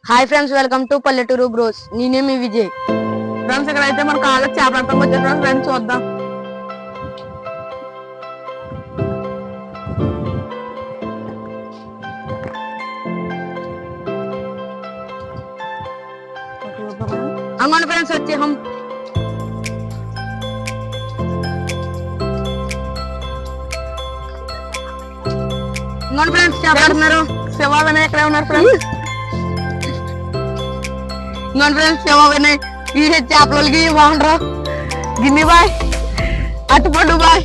Hi friends, welcome to పల్లెటూరు bros. నేనే మీ Vijay. Friends ఇక్కడైతే మన కాళ్ళ చేపలతో వచ్చేసాం. ఫ్రెండ్స్ చూద్దాం. అంగోండి ఫ్రెండ్స్, వచ్చేసాం. ఇంకోండి ఫ్రెండ్స్, చేపడుతున్నారు. శివ వినయ్ ఇక్కడే ఉన్నారు ఫ్రెండ్స్. ఇంకోండి ఫ్రెండ్స్, శివ వినయ్ ఈ చేపలకి బాగుంటారు. గిన్ని బాయ్, అట్టుపండు బాయ్.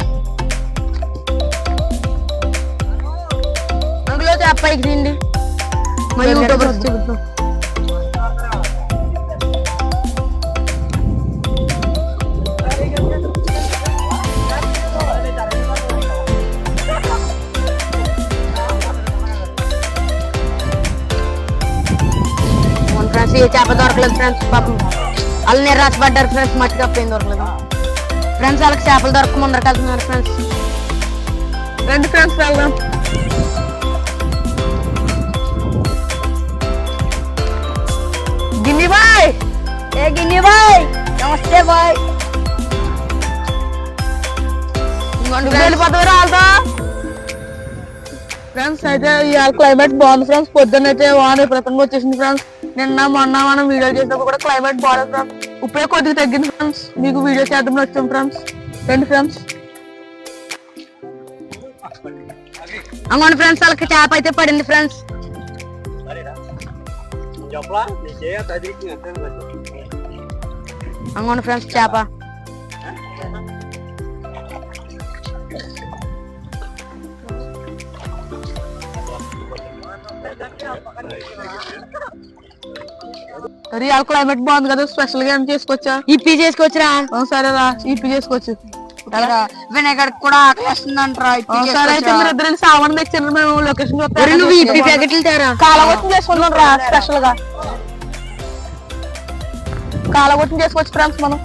అందులో చేప ఎగిరింది. మా యూట్యూబర్స్ చెబుతాం. ఫ్రెండ్స్, ఈ చేప దొరకలేదు ఫ్రెండ్స్. పాపం వాళ్ళు నిరాశపడ్డారు ఫ్రెండ్స్. మట్టి కప్ప ఏం దొరకలేదు ఫ్రెండ్స్. వాళ్ళకి చేపలు దొరక ముందరకు వెళ్తున్నారు ఫ్రెండ్స్. రండి ఫ్రెండ్స్ వెళ్దాం. గిన్ని బాయ్, ఏ గిన్ని బాయ్, నమస్తే బాయ్. వెళ్ళిపోతారు వాళ్ళతో. ఫ్రెండ్స్ అయితే ఇవాళ క్లైమేట్ బాగుంది ఫ్రెండ్స్. పొద్దున్న అయితే వాన విపరీతంగా వచ్చేసింది ఫ్రెండ్స్. నిన్న మొన్న మనం వీడియో చేసినప్పుడు కూడా క్లైమేట్ బాగుంది ఫ్రెండ్స్. ఇప్పుడే కొద్దిగా తగ్గింది ఫ్రెండ్స్. మీకు వీడియో చేద్దామని వచ్చాం ఫ్రెండ్స్. రండి ఫ్రెండ్స్. అవును ఫ్రెండ్స్, వాళ్ళకి చేప అయితే పడింది ఫ్రెండ్స్. అవును ఫ్రెండ్స్, చేప రియల్ క్లైమేట్ బాగుంది కదా, స్పెషల్ గా ఏం చేసుకోవచ్చా? ఇప్పి చేసుకోవచ్చురా. సరేరా, ఇప్పి చేసుకోవచ్చు. వినేగడ్ కూడా ఆకలిస్తుంది అంటారా? సరే అయితే మీరు ఇద్దరు సామాన్ తెచ్చారు. మేము లొకేషన్ నువ్వు ఇప్పి ప్యాకెట్లు తేరా. కాలగొట్టం చేసుకుంటాం రా. స్పెషల్ గా కాలగొట్టం చేసుకోవచ్చు ఫ్రెండ్స్ మనం.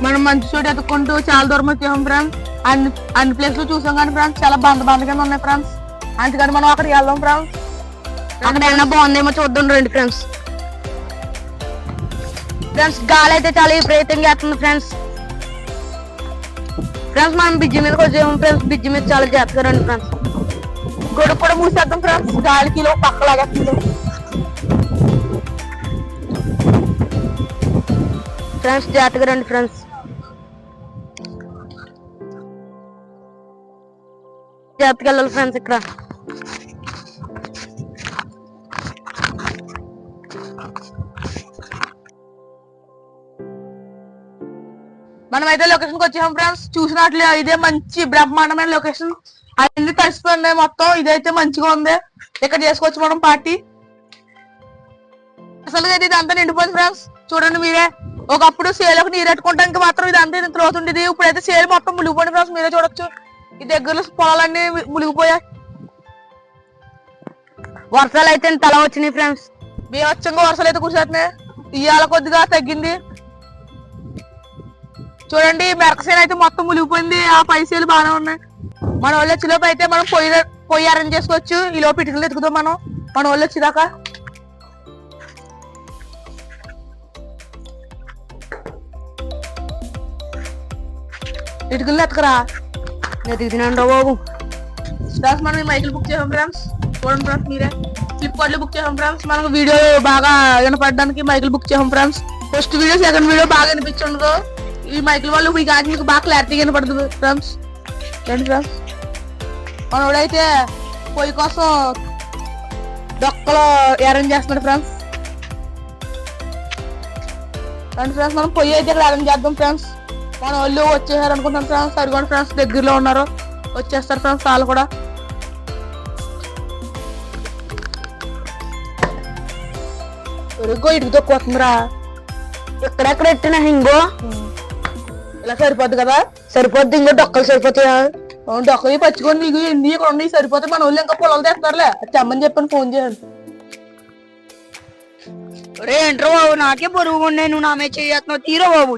మనం మంచి చోటు ఎత్తుకుంటూ చాలా దూరం వచ్చాం ఫ్రెండ్స్. అన్ని ప్లేస్లు చూసాం కానీ ఫ్రెండ్స్ చాలా బందగా ఉన్నాయి ఫ్రెండ్స్. అందుకని మనం అక్కడికి వెళ్దాం ఫ్రెండ్స్. అక్కడ ఏమన్నా బాగుందేమో చూద్దాం రండి ఫ్రెండ్స్. ఫ్రెండ్స్, గాలి అయితే చాలా విపరీతంగా వేస్తుంది ఫ్రెండ్స్. ఫ్రెండ్స్, మనం బ్రిడ్జి మీదకి వచ్చాము ఫ్రెండ్స్. బ్రిడ్జి మీద చాలా జాగ్రత్తగా రండి ఫ్రెండ్స్. గొడుగు కూడా మూసేద్దాం ఫ్రెండ్స్. గాలికి పక్కలాగేస్తుంది ఫ్రెండ్స్. జాగ్రత్తగా రండి ఫ్రెండ్స్. జాగ్రత్తగా వెళ్ళాలి ఫ్రెండ్స్. ఇక్కడ మనం అయితే లొకేషన్ కి వచ్చాం ఫ్రెండ్స్. చూసినట్లే ఇదే మంచి బ్రహ్మాండమైన లొకేషన్. అన్ని తడిసిపోయినాయి మొత్తం. ఇదైతే మంచిగా ఉంది. ఇక్కడ చేసుకోవచ్చు మనం పార్టీ. అసలు అయితే ఇదంతా నిండిపోయింది ఫ్రెండ్స్. చూడండి మీరే. ఒకప్పుడు సేలకు నీరు పెట్టుకోవడానికి మాత్రం ఇదంతా ఇంత లోతుండేది. ఇప్పుడైతే సేలు మొత్తం మునిగిపోయింది ఫ్రెండ్స్. మీరే చూడొచ్చు. ఈ దగ్గరలో పొలాలన్నీ మునిగిపోయాయి. వర్షాలు అయితే తల వచ్చినాయి ఫ్రెండ్స్. బీభత్సంగా వర్షాలు అయితే కురిసేస్తున్నాయి. ఇవాళ కొద్దిగా తగ్గింది. చూడండి, మెరకసేన అయితే మొత్తం మునిగిపోయింది. ఆ పైసలు బాగానే ఉన్నాయి. మన వాళ్ళు వచ్చేలోపు అయితే మనం పొయ్యి అరేంజ్ చేసుకోవచ్చు. ఈ లోపు ఇటుకలు ఎత్తుకుదాం మనం. మన వాళ్ళు వచ్చేదాకా ఇటుకలు ఎత్తుకరా. ఎదుగుతున్నాను బాబు. ఫ్రెండ్స్, మనం ఈ మైకులు బుక్ చేసాం ఫ్రెండ్స్. చూడండి ఫ్రెండ్స్ మీరే. ఫ్లిప్కార్ట్ లో బుక్ చేసాం ఫ్రెండ్స్. మనం వీడియో బాగా వినపడడానికి మైకులు బుక్ చేసాం friends. First video second video బాగా వినిపించండు. ఈ మైకుల వల్ల మీకు బాగా క్లారిటీగా వినపడుతుంది ఫ్రెండ్స్. రండి ఫ్రెండ్స్. మనోడైతే పొయ్యి కోసం డొక్కలో అరేంజ్ చేస్తున్నాడు ఫ్రెండ్స్. రండి ఫ్రెండ్స్, మనం పొయ్యి అయితే ఇక్కడ అరేంజ్ చేద్దాం ఫ్రెండ్స్. మన వాళ్ళు వచ్చేసారు అనుకుంటాం ఫ్రెండ్స్. అదిగోండి ఫ్రెండ్స్, దగ్గరలో ఉన్నారు. వచ్చేస్తారు ఫ్రెండ్స్ వాళ్ళు కూడా. ఇటుకు తక్కువ వస్తుందిరా. ఎక్కడెక్కడ ఎట్టినా ఇంకో ఇలా సరిపోద్ది కదా. సరిపోద్ది. ఇంకో డొక్కలు సరిపోతాయా? డొక్కలు పచ్చుకొని నీకు ఎన్ని ఇక్కడ ఉన్నాయి సరిపోతే. మన వాళ్ళు ఇంకా పొలాలు తెస్తారులే. తెమ్మని చెప్పని ఫోన్ చేయండి. ఏంట్రో బాబు నాకే బరువుగా ఉన్నాయి నువ్వు నా మీద చేస్తున్నావు తీరో బాబు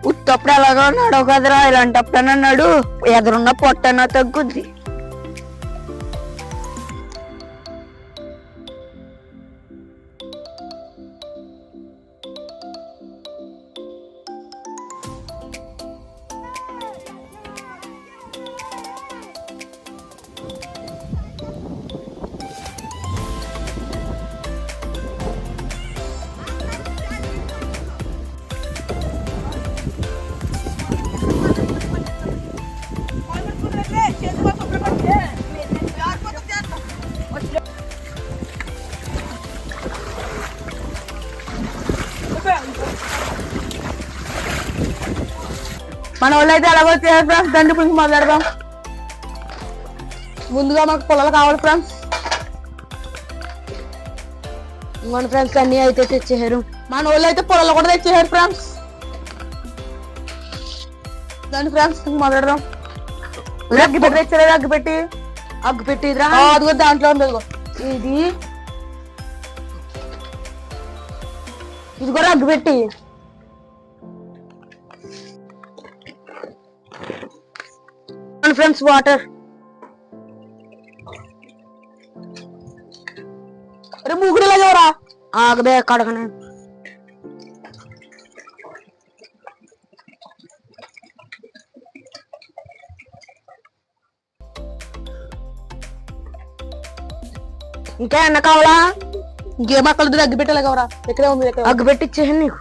ఉత్తప్పుడు ఎలాగో నడవ కదరా ఇలాంటప్పుడు అన్నాడు ఎదురున్న పొట్టన తగ్గుద్ది మన వాళ్ళు అయితే ఎలాగో వచ్చారు ఫ్రెండ్స్ దండి గురించి మాట్లాడదాం ముందుగా మాకు పొలాలు కావాలి ఫ్రెండ్స్ మన ఫ్రెండ్స్ అన్ని అయితే తెచ్చేసారు మన వాళ్ళు అయితే పొలాలు కూడా తెచ్చేసారు ఫ్రెండ్స్ దాని ఫ్రెండ్స్ మాట్లాడదాం అగ్గి పెట్టి తెచ్చారు అగ్గి పెట్టి అదిగో దాంట్లో ఉంది ఇది కూడా అగ్గి పెట్టి ఫ్రెండ్స్ వాటర్ అరే మూగుడు లేవరా ఆగబే కడగనే ఇంకా ఎన్న కావాలా ఇంకేం అక్కడ అగ్గి పెట్టలేకవరా ఎక్కడే ఉంది అగ్గి పెట్టి ఇచ్చేయండి నీకు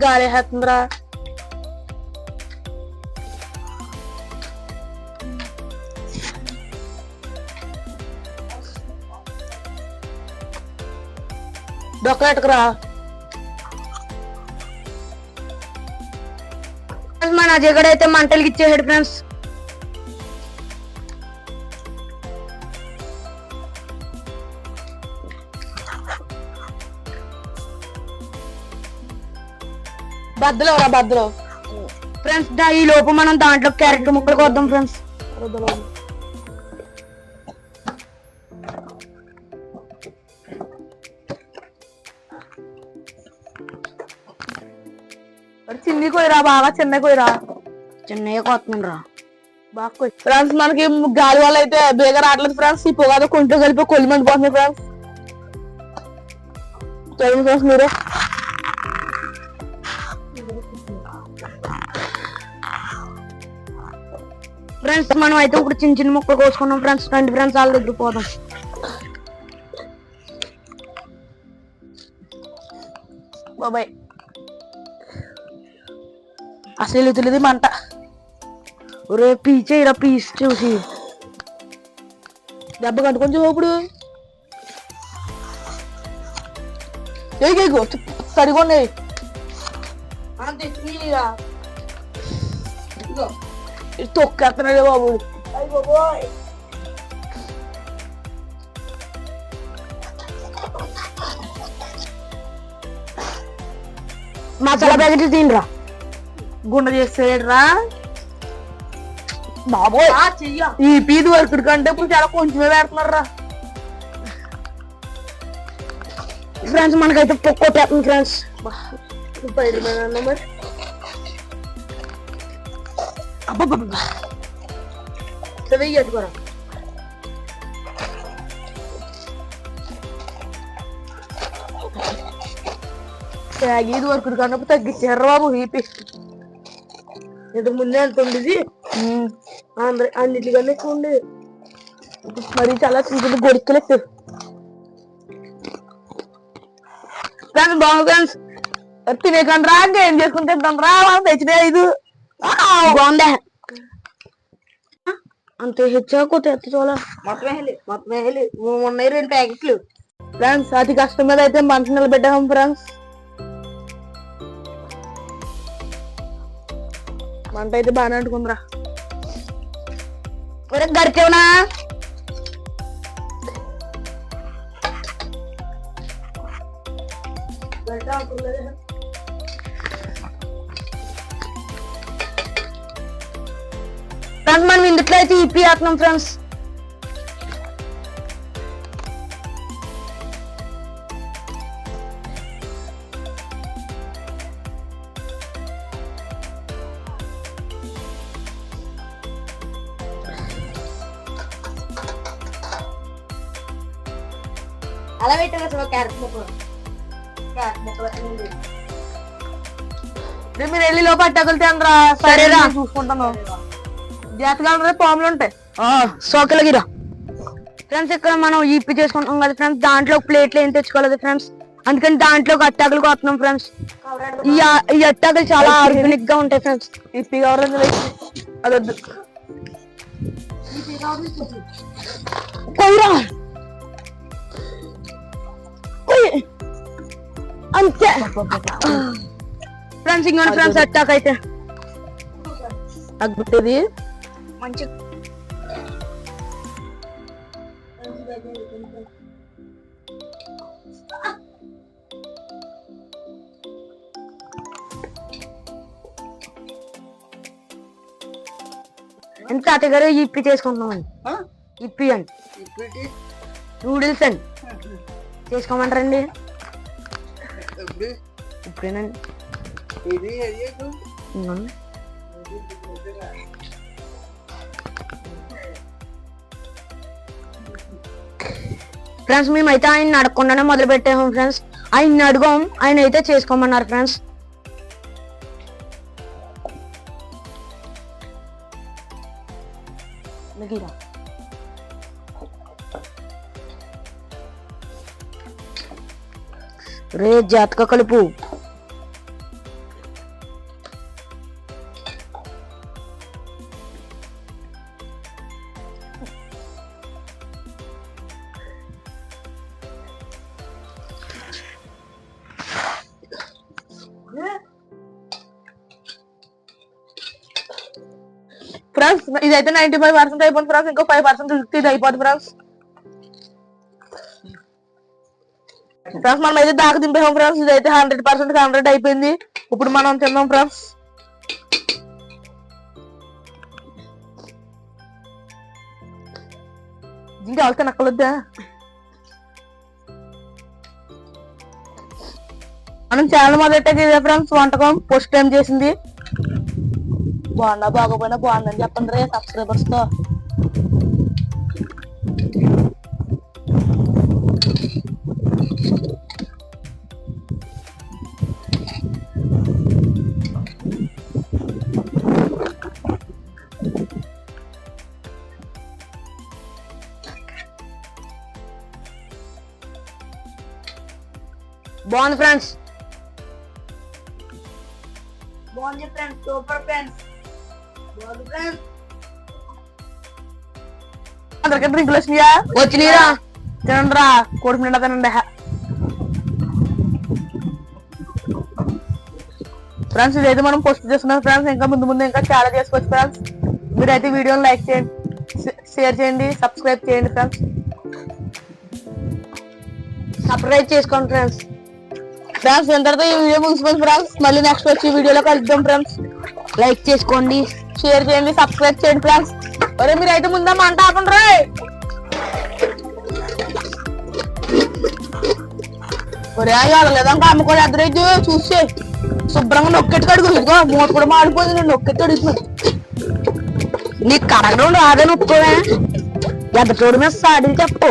గాలి వేస్తుందిరా డొక్కరా మన జగడైతే మంటలకి ఇచ్చేసాడు ఫ్రెండ్స్ బద్దలో ఫ్రెండ్స్ ఈ లోపు మనం దాంట్లో క్యారెట్ ముక్కలు కొద్దాం ఫ్రెండ్స్ చిన్ని కోయరా బాగా చిన్న కోయరా చిన్నగా కొత్తున్నాను రా బాగా కోయి ఫ్రెండ్స్ మనకి గాలి వల్ల అయితే బేగా రావట్లేదు ఫ్రెండ్స్ ఈ పొగ కొంటూ కలిపి కొల్లి మండిపోతుంది ఫ్రెండ్స్ చూడండి ఫ్రెండ్స్ మీరే ఫ్రెండ్స్ మనం అయితే ఇప్పుడు చిన్న చిన్న ముక్కలు కోసుకున్నాం ఫ్రెండ్స్ రండి ఫ్రెండ్స్ వాళ్ళ దగ్గర పోదాం బాబాయ్ అసలు తెలియదు మంట ఒరే పీచేయరా పీస్ చూసి దెబ్బ కట్టుకొని ఇప్పుడు సరిగొండి తొక్కేస్తున్నాడే బాబు మసాలా ప్యాకెట్ తినరా గుండె చేసేడ్రా బాబోయ్ ఈ పీది వరకు కంటే ఇప్పుడు చాలా కొంచెమే పెడుతున్నారా ఫ్రెండ్స్ మనకైతే కొట్టేస్తుంది ఫ్రెండ్స్ మరి అబ్బా వెయ్యి అట్టుకోరా ఇది వరకు కన్నప్పుడు తగ్గించారు బాబు ఈపీ ఇంతకు ముందే ఎంత ఉండేది అన్నిటికన్నా ఎక్కువ ఉండేది మరి చాలా చిన్న గొడికలేదు ఫ్రెండ్స్ బాగు ఫ్రెండ్స్ తినేకండి రా ఏం చేసుకుని తింటాం రా తెచ్చినా ఇది బాగుందే అంత హెచ్చాకు తెచ్చోలా మొత్తం వేయాలి ఉన్నాయి 2 ప్యాకెట్లు ఫ్రెండ్స్ అతి కష్టం మీద అయితే మంచి నిలబెట్టాం ఫ్రెండ్స్ మంట అయితే బాగానే అంటుకుందిరా గడిచేవనా అయితే ఇప్పి వేస్తున్నాం ఫ్రెండ్స్. అలా పెట్టగా క్యారెట్ ముక్కలు మీరు వెళ్ళి లోపు అట్టగలితే అందరా సరేరా. చూసుకుంటాను. జాతకాలు పాములు ఉంటాయి. సోకలగిరా ఫ్రెండ్స్. ఇక్కడ మనం ఇప్పి చేసుకుంటాం కదా ఫ్రెండ్స్. దాంట్లో ప్లేట్లు ఏం తెచ్చుకోలేదు ఫ్రెండ్స్, అందుకని దాంట్లో అట్టాకులు కొడుతున్నాం ఫ్రెండ్స్. ఈ అట్టాకులు చాలా ఆర్గానిక్ గా ఉంటాయి ఫ్రెండ్స్. ఇప్పి కావాలి అదొద్దు. కొయ్యరా అంతే ఫ్రెండ్స్. ఇంకొన ఫ్రెండ్స్ అట్టాక్ అయితే అగ్గుతుంది మంచి ఎంత అతగారు ఇప్పి చేసుకుంటున్నాం. ఇప్పి అండి నూడిల్స్ అండి చేసుకోమంటారండి. ఇప్పుడేనండి ఫ్రెండ్స్. మేమైతే ఆయన అడగకుండానే మొదలు పెట్టాము ఫ్రెండ్స్. ఆయన అడుగాం, ఆయన అయితే చేసుకోమన్నారు ఫ్రెండ్స్. రే జాతక కలుపు. ఫ్రెండ్స్ ఇదైతే 95% అయిపోతుంది ఫ్రెండ్స్. ఇంకో 5% ఇది అయిపోతుంది ఫ్రెండ్స్. ఫ్రెండ్స్ మనం అయితే దాకా దింపేసాం ఫ్రెండ్స్. ఇదైతే 100% 100 అయిపోయింది. ఇప్పుడు మనం తిందాం ఫ్రెండ్స్. ఇంకా వెళ్తే నక్కలొద్దా? మనం ఛానల్ మొదలెట్టాక ఇదే ఫ్రెండ్స్ వంటకం ఫస్ట్ టైం చేసింది. బాగున్నా బాగోపోయినా బాగుందని చెప్పండి రే సబ్స్క్రైబర్స్ తో. బాగుంది ఫ్రెండ్స్. బాగుంది ఫ్రెండ్స్. Super friends. బాగుంది ఫ్రెండ్స్. అందరికీ డ్రింకులు వచ్చినాయా? వచ్చినాయిరా. తినండి రా, కోడి నిండా తినండి. ఫ్రెండ్స్ ఇదైతే మనం పోస్ట్ చేస్తున్నాం ఫ్రెండ్స్. ఇంకా ముందు ముందు ఇంకా చాలా చేసుకోవచ్చు ఫ్రెండ్స్. మీరైతే వీడియోని లైక్ చేయండి, షేర్ చేయండి, సబ్స్క్రైబ్ చేయండి ఫ్రెండ్స్. సబ్స్క్రైబ్ చేసుకోండి ఫ్రెండ్స్. ఫ్రెండ్స్ ఎంతతో ఈ వీడియో ముగిసిపోయింది ఫ్రెండ్స్. మళ్ళీ నెక్స్ట్ వచ్చి వీడియోలో కలుద్దాం ఫ్రెండ్స్. లైక్ చేసుకోండి, షేర్ చేయండి, సబ్స్క్రైబ్ చేయండి ఫ్రెండ్స్. ఒరే మీరు అయితే ముందా మంట ఆపండి రే. ఒరే లేదంటే అమ్ముకోని అద్దరైతే చూసి శుభ్రంగా నొక్కెట్టు కడుగు. ఇదిగో మూత కూడా మాడిపోయింది. నేను నొక్కెట్టు అడుగుతున్నాను. నీకు కడగడం రాదని ఒప్పుకోవే. ఎద్ద చోడు మీద సాడీలు చెప్పు.